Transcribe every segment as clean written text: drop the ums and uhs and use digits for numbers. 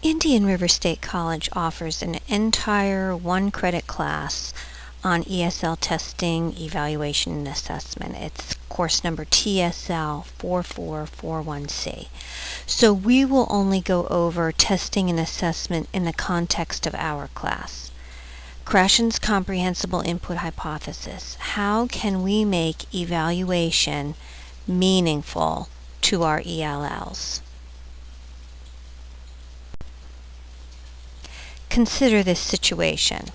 Indian River State College offers an entire one-credit class on ESL testing, evaluation, and assessment. It's course number TESOL 4441C. So we will only go over testing and assessment in the context of our class. Krashen's comprehensible input hypothesis. How can we make evaluation meaningful to our ELLs? Consider this situation.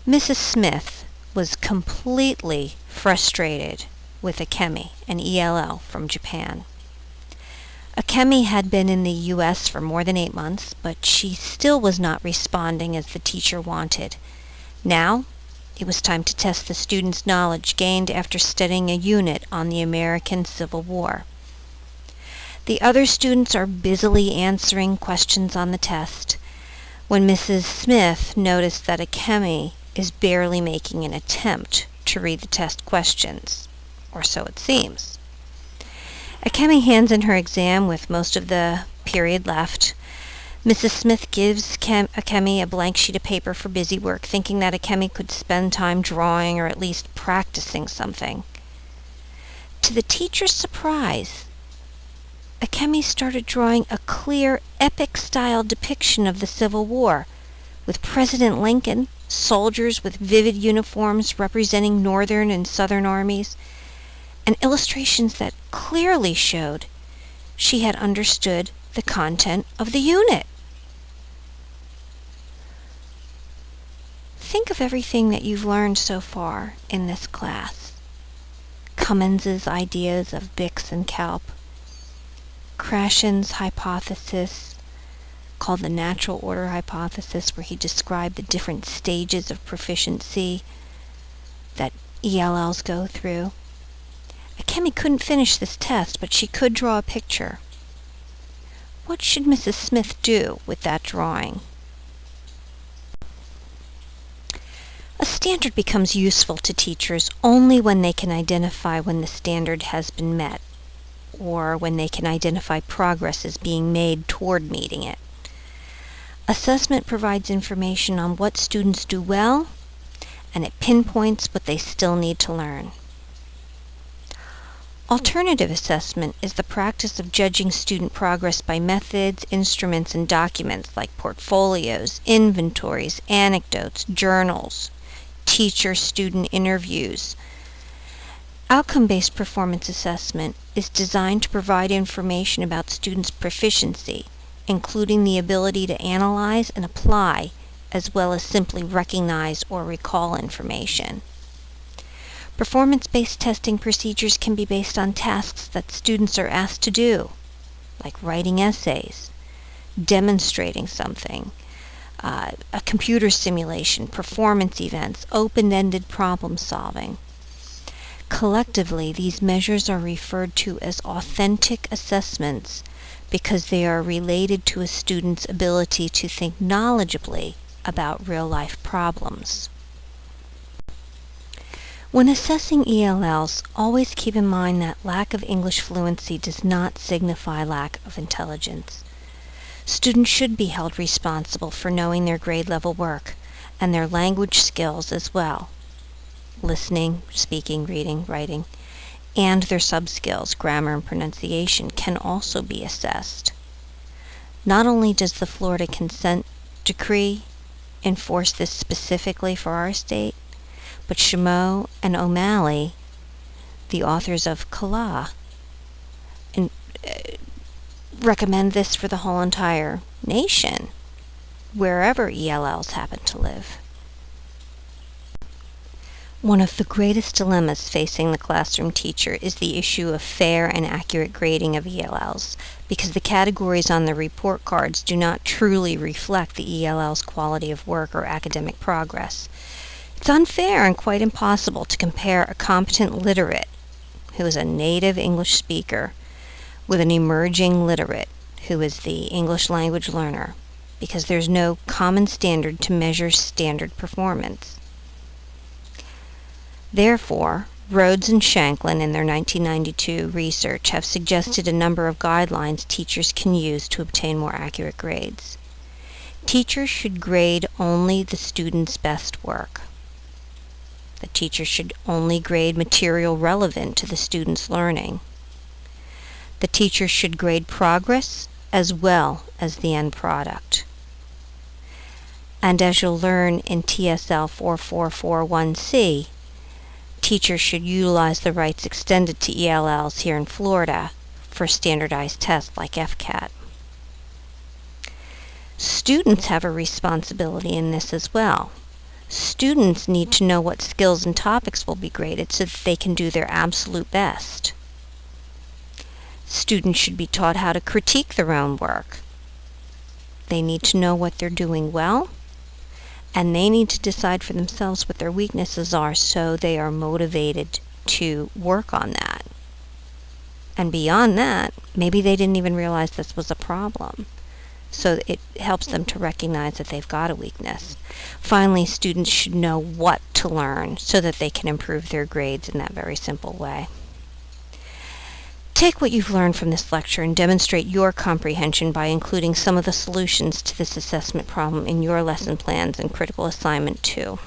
Mrs. Smith was completely frustrated with Akemi, an ELL from Japan. Akemi had been in the U.S. for more than 8 months, but she still was not responding as the teacher wanted. Now, it was time to test the student's knowledge gained after studying a unit on the American Civil War. The other students are busily answering questions on the test when Mrs. Smith noticed that Akemi is barely making an attempt to read the test questions, or so it seems. Akemi hands in her exam with most of the period left. Mrs. Smith gives Akemi a blank sheet of paper for busy work, thinking that Akemi could spend time drawing or at least practicing something. To the teacher's surprise, Akemi started drawing a clear, epic-style depiction of the Civil War, with President Lincoln, soldiers with vivid uniforms representing Northern and Southern armies, and illustrations that clearly showed she had understood the content of the unit. Think of everything that you've learned so far in this class. Cummins' ideas of Bix and Kelp, Krashen's hypothesis, called the natural order hypothesis, where he described the different stages of proficiency that ELLs go through. Akemi couldn't finish this test, but she could draw a picture. What should Mrs. Smith do with that drawing? A standard becomes useful to teachers only when they can identify when the standard has been met, or when they can identify progress is being made toward meeting it. Assessment provides information on what students do well, and it pinpoints what they still need to learn. Alternative assessment is the practice of judging student progress by methods, instruments, and documents like portfolios, inventories, anecdotes, journals, teacher-student interviews. Outcome-based performance assessment is designed to provide information about students' proficiency, including the ability to analyze and apply, as well as simply recognize or recall information. Performance-based testing procedures can be based on tasks that students are asked to do, like writing essays, demonstrating something, a computer simulation, performance events, open-ended problem solving. Collectively, these measures are referred to as authentic assessments because they are related to a student's ability to think knowledgeably about real-life problems. When assessing ELLs, always keep in mind that lack of English fluency does not signify lack of intelligence. Students should be held responsible for knowing their grade level work and their language skills as well. Listening, speaking, reading, writing, and their sub-skills, grammar and pronunciation, can also be assessed. Not only does the Florida Consent Decree enforce this specifically for our state, but Chameau and O'Malley, the authors of Kala, recommend this for the whole entire nation, wherever ELLs happen to live. One of the greatest dilemmas facing the classroom teacher is the issue of fair and accurate grading of ELLs, because the categories on the report cards do not truly reflect the ELL's quality of work or academic progress. It's unfair and quite impossible to compare a competent literate, who is a native English speaker, with an emerging literate, who is the English language learner, because there's no common standard to measure standard performance. Therefore, Rhodes and Shanklin, in their 1992 research, have suggested a number of guidelines teachers can use to obtain more accurate grades. Teachers should grade only the student's best work. The teacher should only grade material relevant to the student's learning. The teacher should grade progress as well as the end product. And as you'll learn in TESOL 4441C, teachers should utilize the rights extended to ELLs here in Florida for standardized tests like FCAT. Students have a responsibility in this as well. Students need to know what skills and topics will be graded so that they can do their absolute best. Students should be taught how to critique their own work. They need to know what they're doing well, and they need to decide for themselves what their weaknesses are so they are motivated to work on that. And beyond that, maybe they didn't even realize this was a problem. So it helps them to recognize that they've got a weakness. Finally, students should know what to learn so that they can improve their grades in that very simple way. Take what you've learned from this lecture and demonstrate your comprehension by including some of the solutions to this assessment problem in your lesson plans and critical assignment 2.